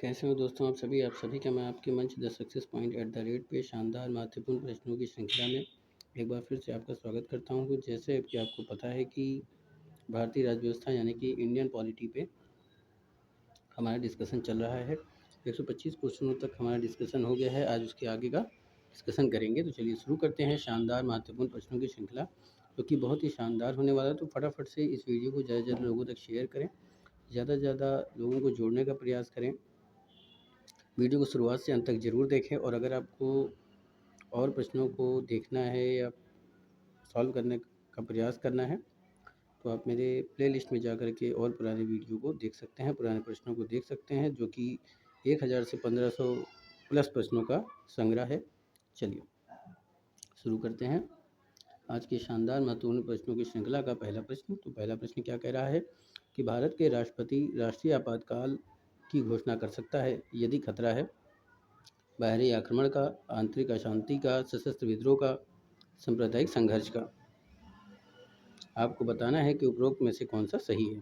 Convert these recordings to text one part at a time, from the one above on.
कैसे हो दोस्तों आप सभी का मैं आपके मंच द सक्सेस पॉइंट @ पे शानदार महत्वपूर्ण प्रश्नों की श्रृंखला में एक बार फिर से आपका स्वागत करता हूं। जैसे कि आपको पता है कि भारतीय राज्य व्यवस्था यानी कि इंडियन पॉलिटी पे हमारा डिस्कशन चल रहा है। 125 क्वेश्चनों तक हमारा डिस्कशन हो गया है। आज उसके आगे का डिस्कशन करेंगे। तो चलिए शुरू करते हैं शानदार महत्वपूर्ण प्रश्नों की श्रृंखला, जो कि बहुत ही शानदार होने वाला है। तो फटाफट से इस वीडियो को ज़्यादा से ज़्यादा लोगों तक शेयर करें, ज़्यादा से ज़्यादा लोगों को जोड़ने का प्रयास करें। वीडियो को शुरुआत से अंत तक ज़रूर देखें, और अगर आपको और प्रश्नों को देखना है या सॉल्व करने का प्रयास करना है तो आप मेरे प्लेलिस्ट में जाकर के और पुराने वीडियो को देख सकते हैं, पुराने प्रश्नों को देख सकते हैं, जो कि 1000 से 1500 प्लस प्रश्नों का संग्रह है। चलिए शुरू करते हैं आज के शानदार महत्वपूर्ण प्रश्नों की श्रृंखला का पहला प्रश्न। तो पहला प्रश्न क्या कह रहा है कि भारत के राष्ट्रपति राष्ट्रीय आपातकाल की घोषणा कर सकता है यदि खतरा है बाहरी आक्रमण का, आंतरिक अशांति का, सशस्त्र विद्रोह का, सांप्रदायिक संघर्ष का। आपको बताना है कि उपरोक्त में से कौन सा सही है।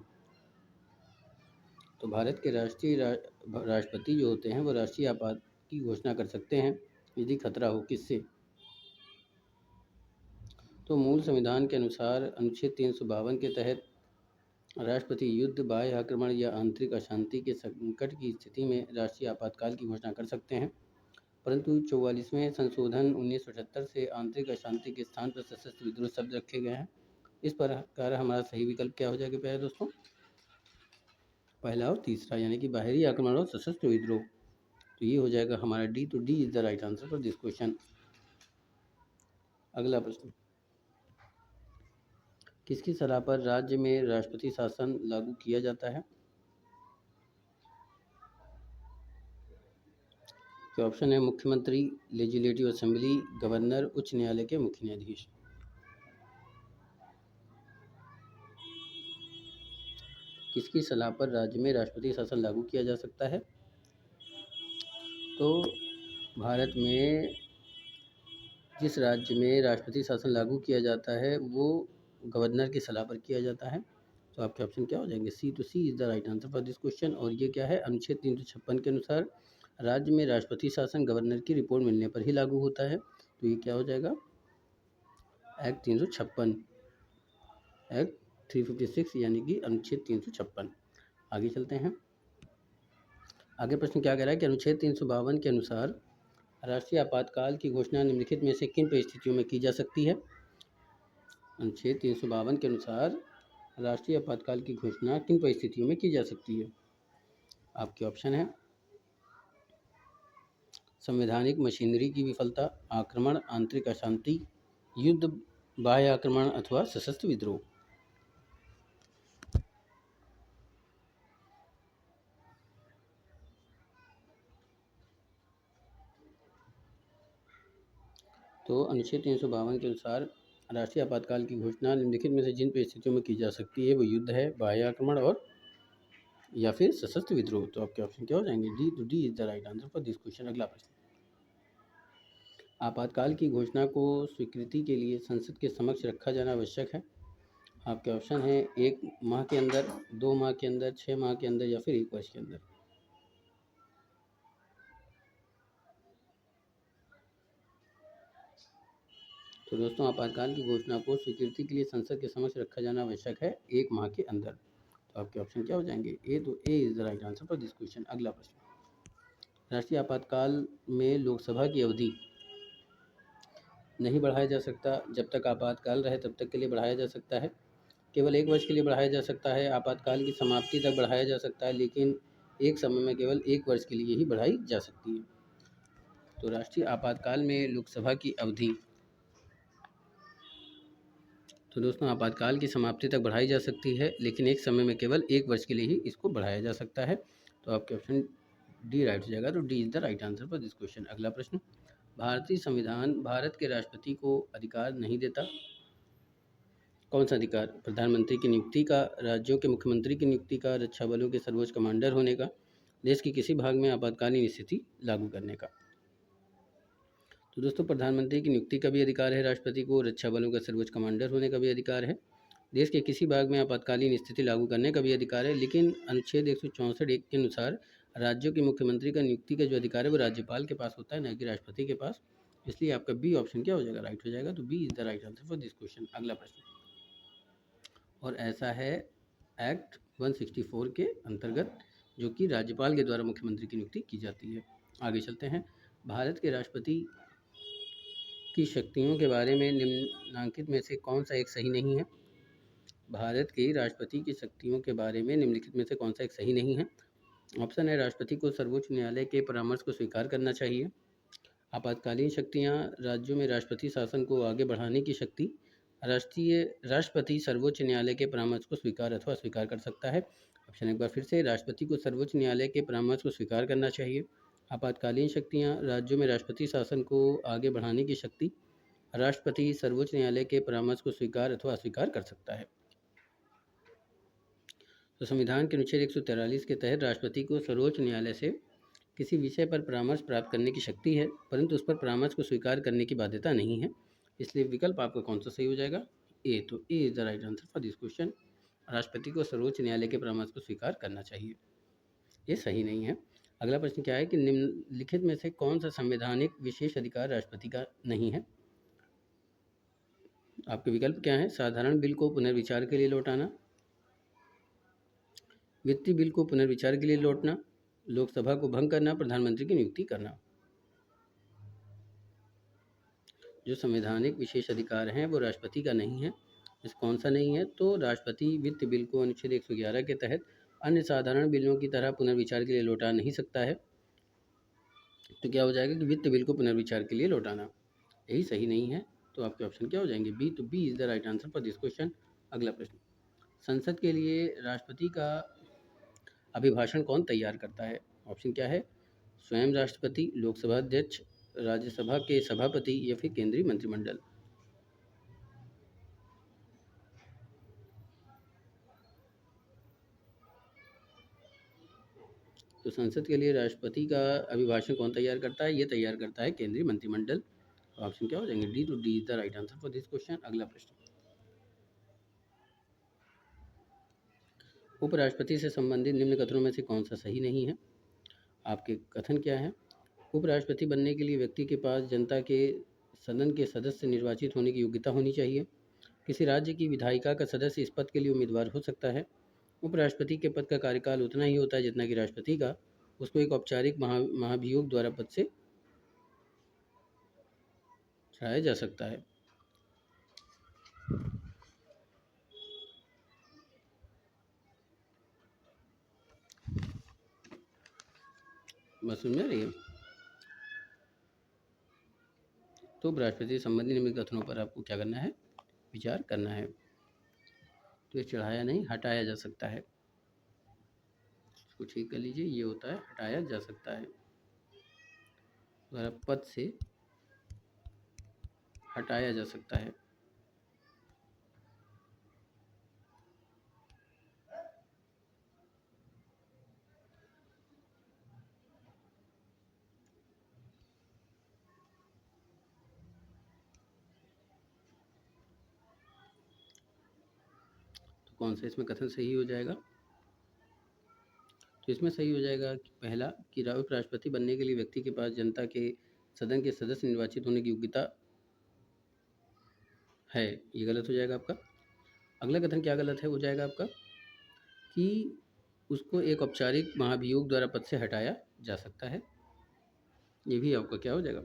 तो भारत के राष्ट्रपति जो होते हैं वो राष्ट्रीय आपात की घोषणा कर सकते हैं यदि खतरा हो। किससे? तो मूल संविधान के अनुसार अनुच्छेद 352 के तहत राष्ट्रपति युद्ध, बाह्य आक्रमण या आंतरिक अशांति के संकट की स्थिति में राष्ट्रीय आपातकाल की घोषणा कर सकते हैं। परंतु 44वें संशोधन 1978 से आंतरिक अशांति के स्थान पर सशस्त्र विद्रोह शब्द रखे गए हैं। इस प्रकार हमारा सही विकल्प क्या हो जाएगा प्यारे दोस्तों? पहला और तीसरा, यानी कि बाहरी आक्रमण और सशस्त्र विद्रोह। तो ये हो जाएगा हमारा डी। तो D is the right answer for this question. अगला प्रश्न, किसकी सलाह पर राज्य में राष्ट्रपति शासन लागू किया जाता है? तो ऑप्शन है मुख्यमंत्री, लेजिस्लेटिव असेंबली, गवर्नर, उच्च न्यायालय के मुख्य न्यायाधीश। किसकी सलाह पर राज्य में राष्ट्रपति शासन लागू किया जा सकता है? तो भारत में जिस राज्य में राष्ट्रपति शासन लागू किया जाता है वो गवर्नर की सलाह पर किया जाता है। तो आपके ऑप्शन क्या हो जाएंगे? सी। तो C is the right answer for this question. और ये क्या है? अनुच्छेद 356 के अनुसार राज्य में राष्ट्रपति शासन गवर्नर की रिपोर्ट मिलने पर ही लागू होता है। तो ये क्या हो जाएगा? एक्ट 356, एक्ट 356 यानी कि अनुच्छेद 356। आगे चलते हैं। आगे प्रश्न क्या कह रहा है कि अनुच्छेद 352 के अनुसार राष्ट्रीय आपातकाल की घोषणा निम्नलिखित में से किन परिस्थितियों में की जा सकती है? अनुच्छेद 352 के अनुसार राष्ट्रीय आपातकाल की घोषणा किन परिस्थितियों में की जा सकती है? आपके ऑप्शन है संवैधानिक मशीनरी की विफलता, आक्रमण, आंतरिक अशांति, युद्ध, बाह्य आक्रमण अथवा सशस्त्र विद्रोह। तो अनुच्छेद 352 के अनुसार राष्ट्रीय आपातकाल की घोषणा निम्नलिखित में से जिन परिस्थितियों में की जा सकती है वो युद्ध है, बाह्य आक्रमण और या फिर सशस्त्र विद्रोह। तो आपके ऑप्शन क्या हो जाएंगे? डी। तो D is the right answer for this question. अगला प्रश्न, आपातकाल की घोषणा को स्वीकृति के लिए संसद के समक्ष रखा जाना आवश्यक है। आपके ऑप्शन है 1 माह के अंदर, 2 माह के अंदर, 6 माह के अंदर या फिर 1 वर्ष के अंदर। तो दोस्तों आपातकाल की घोषणा को स्वीकृति के लिए संसद के समक्ष रखा जाना आवश्यक है 1 माह के अंदर। तो आपके ऑप्शन क्या हो जाएंगे? ए। तो A is the right answer for this question. अगला प्रश्न, राष्ट्रीय आपातकाल में लोकसभा की अवधि नहीं बढ़ाया जा सकता। जब तक आपातकाल रहे तब तक के लिए बढ़ाया जा सकता है। केवल 1 वर्ष के लिए बढ़ाया जा सकता है। आपातकाल की समाप्ति तक बढ़ाया जा सकता है, लेकिन एक समय में केवल 1 वर्ष के लिए ही बढ़ाई जा सकती है। तो राष्ट्रीय आपातकाल में लोकसभा की अवधि, तो दोस्तों आपातकाल की समाप्ति तक बढ़ाई जा सकती है, लेकिन एक समय में केवल 1 वर्ष के लिए ही इसको बढ़ाया जा सकता है। तो आपके ऑप्शन डी राइट हो जाएगा। तो D is the right answer for this question. अगला प्रश्न, भारतीय संविधान भारत के राष्ट्रपति को अधिकार नहीं देता। कौन सा अधिकार? प्रधानमंत्री की नियुक्ति का, राज्यों के मुख्यमंत्री की नियुक्ति का, रक्षा बलों के सर्वोच्च कमांडर होने का, देश के किसी भाग में आपातकालीन स्थिति लागू करने का। तो दोस्तों प्रधानमंत्री की नियुक्ति का भी अधिकार है राष्ट्रपति को, रक्षा बलों का सर्वोच्च कमांडर होने का भी अधिकार है, देश के किसी भाग में आपातकालीन स्थिति लागू करने का भी अधिकार है। लेकिन अनुच्छेद 164 के अनुसार राज्यों के मुख्यमंत्री का नियुक्ति का जो अधिकार है वो राज्यपाल के पास होता है, ना कि राष्ट्रपति के पास। इसलिए आपका बी ऑप्शन क्या हो जाएगा, राइट हो जाएगा। तो B is the right answer for this question. अगला प्रश्न, और ऐसा है एक्ट 164 के अंतर्गत, जो कि राज्यपाल के द्वारा मुख्यमंत्री की नियुक्ति की जाती है। आगे चलते हैं। भारत के राष्ट्रपति की शक्तियों के बारे में निम्नलिखित में से कौन सा एक सही नहीं है। भारत के राष्ट्रपति की शक्तियों के बारे में निम्नलिखित में से कौन सा एक सही नहीं है। ऑप्शन है, राष्ट्रपति को सर्वोच्च न्यायालय के परामर्श को स्वीकार करना चाहिए। आपातकालीन शक्तियां, राज्यों में राष्ट्रपति शासन को आगे बढ़ाने की शक्ति। राष्ट्रपति सर्वोच्च न्यायालय के परामर्श को स्वीकार अथवा अस्वीकार कर सकता है। ऑप्शन एक बार फिर से, राष्ट्रपति को सर्वोच्च न्यायालय के परामर्श को स्वीकार करना चाहिए। आपातकालीन शक्तियां, राज्यों में राष्ट्रपति शासन को आगे बढ़ाने की शक्ति। राष्ट्रपति सर्वोच्च न्यायालय के परामर्श को स्वीकार अथवा अस्वीकार कर सकता है। तो संविधान के अनुच्छेद 143 के तहत राष्ट्रपति को सर्वोच्च न्यायालय से किसी विषय पर परामर्श प्राप्त करने की शक्ति है, परंतु उस पर परामर्श को स्वीकार करने की बाध्यता नहीं है। इसलिए विकल्प आपका कौन सा सही हो जाएगा, ए। तो A is the right answer for this question. राष्ट्रपति को सर्वोच्च न्यायालय के परामर्श को स्वीकार करना चाहिए, ये सही नहीं है। अगला प्रश्न क्या है कि निम्नलिखित में से कौन सा संवैधानिक विशेष अधिकार राष्ट्रपति का नहीं है। आपके विकल्प क्या है, साधारण बिल को पुनर्विचार के लिए लौटाना, वित्तीय बिल को पुनर्विचार के लिए लौटना, लोकसभा को भंग करना, प्रधानमंत्री की नियुक्ति करना। जो संवैधानिक विशेष अधिकार हैं वो राष्ट्रपति का नहीं है। इस कौन सा नहीं है, तो राष्ट्रपति वित्त बिल को अनुच्छेद 111 के तहत अन्य साधारण बिलों की तरह पुनर्विचार के लिए लौटा नहीं सकता है। तो क्या हो जाएगा कि वित्त बिल को पुनर्विचार के लिए लौटाना, यही सही नहीं है। तो आपके ऑप्शन क्या हो जाएंगे, बी। तो B is the right answer for this question. अगला प्रश्न, संसद के लिए राष्ट्रपति का अभिभाषण कौन तैयार करता है। ऑप्शन क्या है, स्वयं राष्ट्रपति, लोकसभा अध्यक्ष, राज्यसभा के सभापति या फिर केंद्रीय मंत्रिमंडल। तो संसद के लिए राष्ट्रपति का अभिभाषण कौन तैयार करता है, ये तैयार करता है केंद्रीय मंत्रिमंडल। ऑप्शन क्या हो जाएंगे, डी। तो D is the right answer for this question. अगला प्रश्न, उपराष्ट्रपति से संबंधित निम्न कथनों में से कौन सा सही नहीं है। आपके कथन क्या है, उपराष्ट्रपति बनने के लिए व्यक्ति के पास जनता के सदन के सदस्य निर्वाचित होने की योग्यता होनी चाहिए। किसी राज्य की विधायिका का सदस्य इस पद के लिए उम्मीदवार हो सकता है। उपराष्ट्रपति के पद का कार्यकाल उतना ही होता है जितना कि राष्ट्रपति का। उसको एक औपचारिक महाभियोग द्वारा पद से चढ़ाया जा सकता है। बस समझ रही है। तो उपराष्ट्रपति से संबंधित निम्न कथनों पर आपको क्या करना है, विचार करना है। तो ये चढ़ाया नहीं, हटाया जा सकता है। इसको ठीक कर लीजिए, ये होता है हटाया जा सकता है। द्वारा पद से हटाया जा सकता है। तो कौन सा इसमें कथन सही हो जाएगा, तो इसमें सही हो जाएगा कि पहला, कि उपराष्ट्रपति बनने के लिए व्यक्ति के पास जनता के सदन के सदस्य निर्वाचित होने की योग्यता है, ये गलत हो जाएगा आपका। अगला कथन क्या गलत है, हो जाएगा आपका कि उसको एक औपचारिक महाभियोग द्वारा पद से हटाया जा सकता है, ये भी आपका क्या हो जाएगा,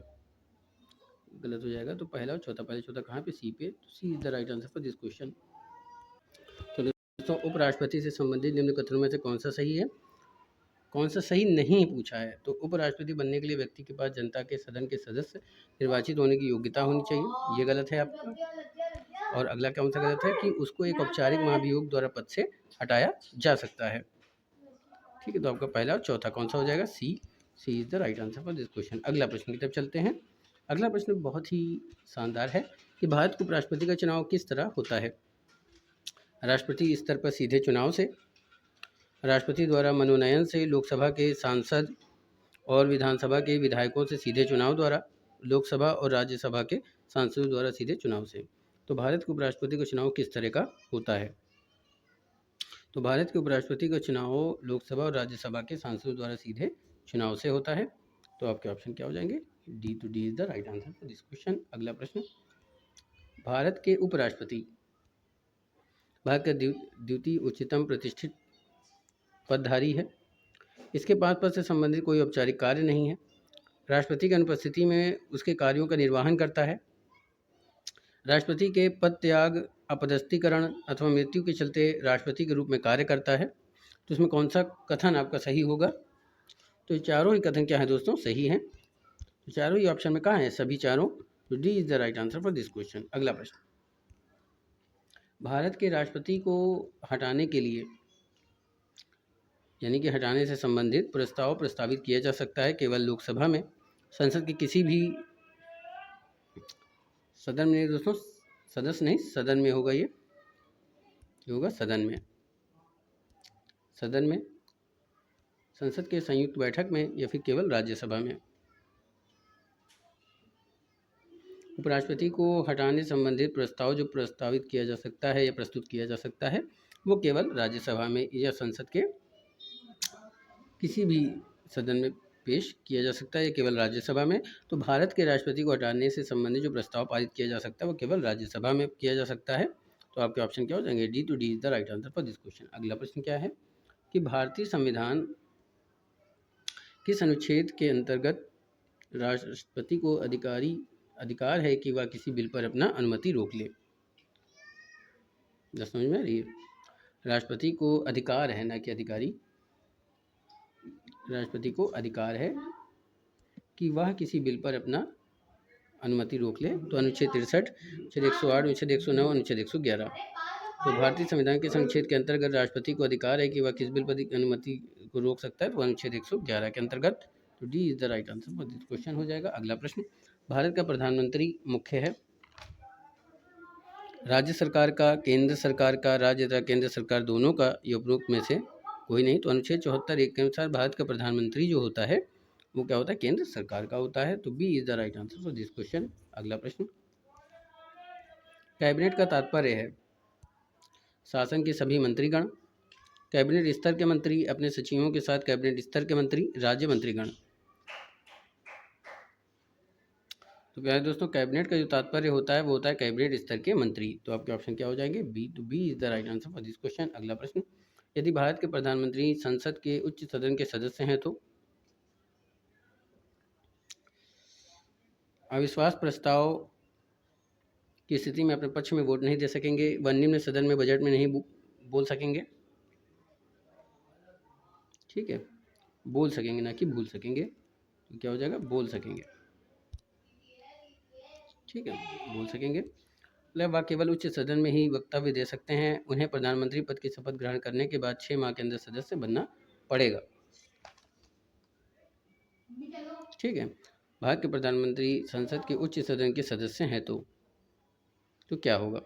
गलत हो जाएगा। तो पहला और चौथा, पहले चौथा कहाँ पे, सी पे। तो C is the right answer for this question. तो दोस्तों, उपराष्ट्रपति से संबंधित निम्न कथनों में से कौन सा सही है, कौन सा सही नहीं पूछा है। तो उपराष्ट्रपति बनने के लिए व्यक्ति के पास जनता के सदन के सदस्य निर्वाचित होने की योग्यता होनी चाहिए, ये गलत है आपका। और अगला कौन सा गलत है, कि उसको एक औपचारिक महाभियोग द्वारा पद से हटाया जा सकता है। ठीक है, तो आपका पहला और चौथा कौन सा हो जाएगा, C. C is the right answer for this question. अगला प्रश्न की तरफ चलते हैं। अगला प्रश्न बहुत ही शानदार है कि भारत के उपराष्ट्रपति का चुनाव किस तरह होता है। राष्ट्रपति स्तर पर सीधे चुनाव से, राष्ट्रपति द्वारा मनोनयन से, लोकसभा के सांसद और विधानसभा के विधायकों से सीधे चुनाव द्वारा, लोकसभा और राज्यसभा के सांसदों द्वारा सीधे चुनाव से। तो भारत के उपराष्ट्रपति का चुनाव किस तरह का होता है। तो भारत के उपराष्ट्रपति का चुनाव लोकसभा और राज्यसभा के सांसदों द्वारा सीधे चुनाव से होता है। तो आपके ऑप्शन क्या हो जाएंगे? डी। तो D is the right answer for this question. अगला प्रश्न, भारत के उपराष्ट्रपति भारत का द्वितीय उच्चतम प्रतिष्ठित पदधारी है। इसके पास पद से संबंधित कोई औपचारिक कार्य नहीं है। राष्ट्रपति की अनुपस्थिति में उसके कार्यों का निर्वहन करता है। राष्ट्रपति के पद त्याग, अपदस्थीकरण अथवा मृत्यु के चलते राष्ट्रपति के रूप में कार्य करता है। तो इसमें कौन सा कथन आपका सही होगा? तो ये चारों ही कथन क्या है दोस्तों? सही हैं। तो चारों ही ऑप्शन में कहाँ है? सभी चारों। तो D is the right answer for this question. अगला प्रश्न, भारत के राष्ट्रपति को हटाने के लिए यानी कि हटाने से संबंधित प्रस्ताव प्रस्तावित किया जा सकता है केवल लोकसभा में, संसद के किसी भी सदन में दोस्तों, सदस्य नहीं, सदन में होगा। ये होगा सदन में, सदन में, संसद के संयुक्त बैठक में या फिर केवल राज्यसभा में। उपराष्ट्रपति को हटाने संबंधित प्रस्ताव जो प्रस्तावित किया जा सकता है या प्रस्तुत किया जा सकता है वो केवल राज्यसभा में या संसद के किसी भी सदन में पेश किया जा सकता है या केवल राज्यसभा में। तो भारत के राष्ट्रपति को हटाने से संबंधित जो प्रस्ताव पारित किया जा सकता है वो केवल राज्यसभा में किया जा सकता है। तो आपके ऑप्शन क्या हो जाएंगे? डी। टू D is the right answer for this question. अगला प्रश्न क्या है कि भारतीय संविधान किस अनुच्छेद के अंतर्गत राष्ट्रपति को अधिकार है कि वह किसी बिल पर अपना अनुमति रोक ले? समझ में आ रही है? राष्ट्रपति को अधिकार है, ना कि अधिकारी। राष्ट्रपति को अधिकार है कि वह किसी बिल पर अपना अनुमति रोक ले। तो अनुच्छेद 63, अनुच्छेद 108, अनुच्छेद 109, अनुच्छेद 111। तो भारतीय संविधान के अनुच्छेद के अंतर्गत राष्ट्रपति को अधिकार है कि वह किस बिल पर अनुमति को रोक सकता है। तो अनुच्छेद 111 के अंतर्गत। तो D is the right answer for this question हो जाएगा। अगला प्रश्न, भारत का प्रधानमंत्री मुख्य है राज्य सरकार का, केंद्र सरकार का, राज्य तथा केंद्र सरकार दोनों का, या उपरोक्त में से कोई नहीं। तो अनुच्छेद 74(1) के अनुसार भारत का प्रधानमंत्री जो होता है वो क्या होता है? केंद्र सरकार का होता है। तो B is the right answer for this question. अगला प्रश्न, कैबिनेट का तात्पर्य है शासन के सभी मंत्रीगण, कैबिनेट स्तर के मंत्री अपने सचिवों के साथ कैबिनेट स्तर के मंत्री, राज्य मंत्रीगण। तो प्यारे दोस्तों, कैबिनेट का जो तात्पर्य होता है वो होता है कैबिनेट स्तर के मंत्री। तो आपके ऑप्शन क्या हो जाएंगे? बी। तो B is the right answer for this question. अगला प्रश्न, यदि भारत के प्रधानमंत्री संसद के उच्च सदन के सदस्य हैं तो अविश्वास प्रस्ताव की स्थिति में अपने पक्ष में वोट नहीं दे सकेंगे, व निम्न सदन में बजट में नहीं बोल सकेंगे। ठीक है, बोल सकेंगे ना कि भूल सकेंगे। तो क्या हो जाएगा? बोल सकेंगे। ठीक है, बोल सकेंगे। मतलब वह केवल उच्च सदन में ही वक्तव्य दे सकते हैं। उन्हें प्रधानमंत्री पद की शपथ ग्रहण करने के बाद 6 माह के अंदर सदस्य बनना पड़ेगा। ठीक है, भारत के प्रधानमंत्री संसद के उच्च सदन के सदस्य हैं तो क्या होगा?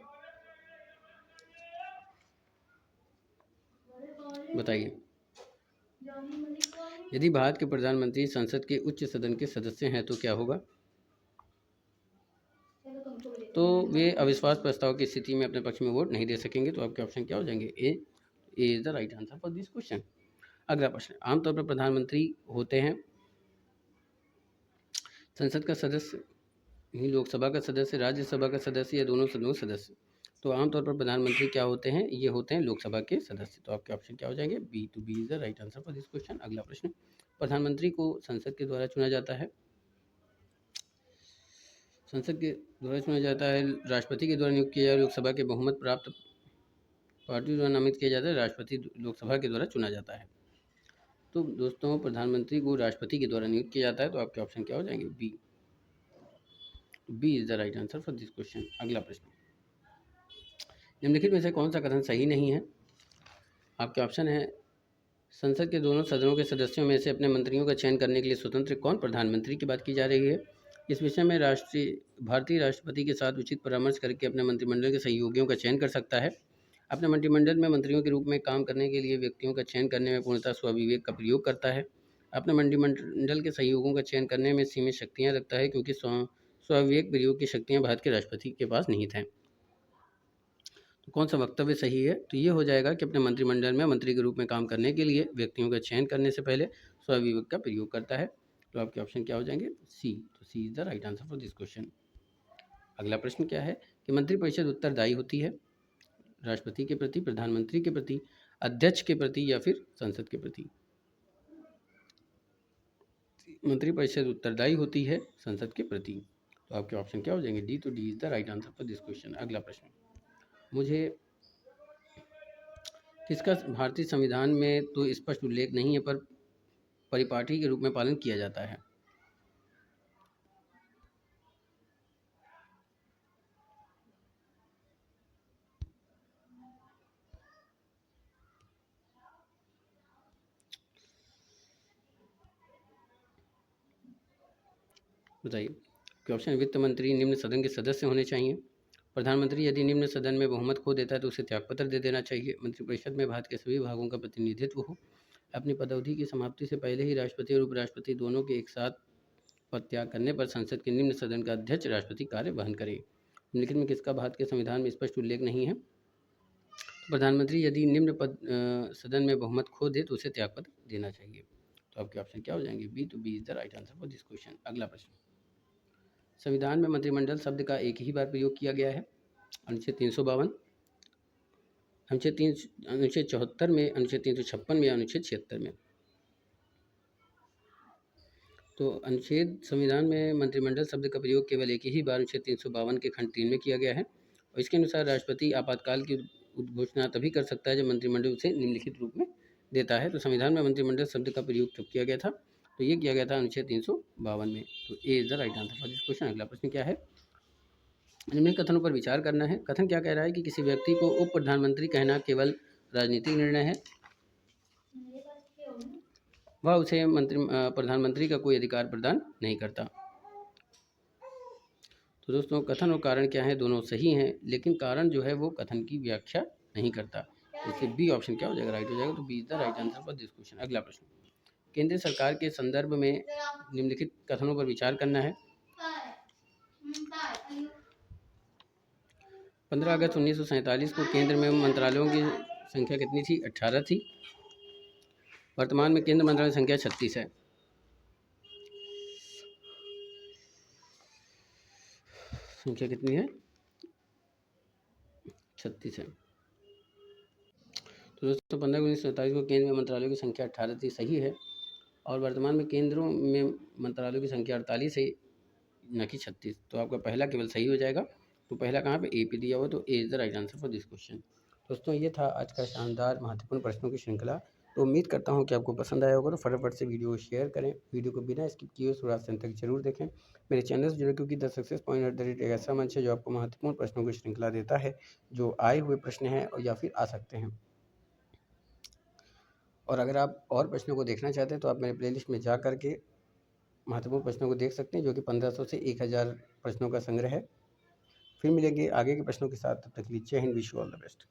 बताइए। यदि भारत के प्रधानमंत्री संसद के उच्च सदन के सदस्य हैं तो क्या होगा? तो वे अविश्वास प्रस्ताव की स्थिति में अपने पक्ष में वोट नहीं दे सकेंगे। तो आपके ऑप्शन क्या हो जाएंगे? A is the right answer for this question. अगला प्रश्न, आमतौर पर प्रधानमंत्री होते हैं संसद का सदस्य, लोकसभा का सदस्य, राज्यसभा का सदस्य, या दोनों सदनों के सदस्य। तो आमतौर पर प्रधानमंत्री क्या होते हैं? ये होते हैं लोकसभा के सदस्य। तो आपके ऑप्शन क्या हो जाएंगे? बी। टू B is the right answer for this question. अगला प्रश्न, प्रधानमंत्री को संसद के द्वारा चुना जाता है, संसद के द्वारा चुना जाता है, राष्ट्रपति के द्वारा नियुक्त किया जाता है, लोकसभा के बहुमत प्राप्त पार्टी द्वारा नामित किया जाता है, राष्ट्रपति लोकसभा के द्वारा चुना जाता है। तो दोस्तों, प्रधानमंत्री को राष्ट्रपति के द्वारा नियुक्त किया जाता है। तो आपके ऑप्शन क्या हो जाएंगे? B. B is the right answer for this question. अगला प्रश्न, निम्नलिखित में से कौन सा कथन सही नहीं है? आपके ऑप्शन है, संसद के दोनों सदनों के सदस्यों में से अपने मंत्रियों का चयन करने के लिए स्वतंत्र कौन? प्रधानमंत्री की बात की जा रही है। इस विषय में भारतीय राष्ट्रपति के साथ उचित परामर्श करके अपने मंत्रिमंडल के सहयोगियों का चयन कर सकता है। अपने मंत्रिमंडल में मंत्रियों के रूप में काम करने के लिए व्यक्तियों का चयन करने में पूर्णतः स्वविवेक का प्रयोग करता है। अपने मंत्रिमंडल के सहयोगों का चयन करने में सीमित शक्तियाँ रखता है, क्योंकि स्वविवेक प्रयोग की शक्तियाँ भारत के राष्ट्रपति के पास निहित हैं। कौन सा वक्तव्य सही है? तो ये हो जाएगा कि अपने मंत्रिमंडल में मंत्री के रूप में काम करने के लिए व्यक्तियों का चयन करने से पहले स्वविवेक का प्रयोग करता है। तो आपके ऑप्शन क्या हो जाएंगे? सी। तो C is the right answer for this question. अगला प्रश्न क्या है कि मंत्रिपरिषद उत्तरदायी होती है राष्ट्रपति के प्रति, प्रधानमंत्री के प्रति, अध्यक्ष के प्रति या फिर संसद के प्रति? मंत्रिपरिषद उत्तरदायी होती है संसद के प्रति। तो आपके ऑप्शन क्या हो जाएंगे? डी। तो D is the right answer for this question. अगला प्रश्न, मुझे किसका भारतीय संविधान में तो स्पष्ट उल्लेख नहीं है पर परिपाटी के रूप में पालन किया जाता है? बताइए। क्वेश्चन, वित्त मंत्री निम्न सदन के सदस्य होने चाहिए। प्रधानमंत्री यदि निम्न सदन में बहुमत खो देता है तो उसे त्यागपत्र दे देना चाहिए। मंत्रिपरिषद में भारत के सभी भागों का प्रतिनिधित्व हो। अपनी पदअवधि की समाप्ति से पहले ही राष्ट्रपति और उपराष्ट्रपति दोनों के एक साथ पद त्याग करने पर संसद के निम्न सदन का अध्यक्ष राष्ट्रपति कार्य वहन करे। निम्नलिखित में किसका भारत के संविधान में स्पष्ट उल्लेख नहीं है? प्रधानमंत्री यदि निम्न सदन में बहुमत खो दे तो उसे त्यागपत्र देना चाहिए। तो आपके ऑप्शन क्या हो जाएंगे? बी। तो B is the right answer for this question. अगला प्रश्न, संविधान में मंत्रिमंडल शब्द का एक ही बार प्रयोग किया गया है। अनुच्छेद 352, अनुच्छेद 74 में, अनुच्छेद 356 में या अनुच्छेद 76 में? तो अनुच्छेद संविधान में मंत्रिमंडल शब्द का प्रयोग केवल एक ही बार अनुच्छेद 352 के खंड 3 में किया गया है और इसके अनुसार राष्ट्रपति आपातकाल की घोषणा तभी कर सकता है जब मंत्रिमंडल उसे निम्नलिखित रूप में देता है। तो संविधान में मंत्रिमंडल शब्द का प्रयोग कब किया गया था? तो ये किया गया था अनुच्छेद 352 में। तो A is the right answer for this question. अगला प्रश्न क्या है? निम्न कथनों पर विचार करना है। कथन क्या कह रहा है कि किसी व्यक्ति को उप प्रधानमंत्री कहना केवल राजनीतिक निर्णय है, वह उसे प्रधानमंत्री का कोई अधिकार प्रदान नहीं करता। तो दोस्तों, कथन और कारण क्या है? दोनों सही हैं, लेकिन कारण जो है वो कथन की व्याख्या नहीं करता। इससे बी ऑप्शन क्या हो जाएगा? राइट हो जाएगा। तो B is the right answer for this question. अगला प्रश्न, केंद्र सरकार के संदर्भ में निम्नलिखित कथनों पर विचार करना है। 15 अगस्त 1947 को केंद्र में मंत्रालयों की संख्या कितनी थी? 18 थी। वर्तमान में केंद्र मंत्रालय संख्या 36 है। संख्या कितनी है? 36 है। तो दोस्तों, 15 अगस्त 1947 को केंद्र में मंत्रालयों की संख्या 18 थी, सही है। और वर्तमान में केंद्रों में मंत्रालयों की संख्या 48 है, न कि 36। तो आपका पहला केवल सही हो जाएगा। तो पहला कहाँ पे? ए पे दिया हुआ। तो A is the right answer for this question. दोस्तों, ये था आज का शानदार महत्वपूर्ण प्रश्नों की श्रृंखला। तो उम्मीद करता हूँ कि आपको पसंद आया होगा। तो फटाफट से वीडियो को शेयर करें, वीडियो को बिना स्किप किए शुरुआत से अंत तक जरूर देखें। मेरे चैनल से जुड़े, क्योंकि द सक्सेस पॉइंट @ एक ऐसा मंच है जो आपको महत्वपूर्ण प्रश्नों की श्रृंखला देता है, जो आए हुए प्रश्न हैं और या फिर आ सकते हैं। और अगर आप और प्रश्नों को देखना चाहते हैं तो आप मेरे प्लेलिस्ट में जा करके महत्वपूर्ण प्रश्नों को देख सकते हैं, जो कि 1500 से 1000 प्रश्नों का संग्रह है। फिर मिलेंगे आगे के प्रश्नों के साथ। तब तक के लिए जय Hind, wish you all the best.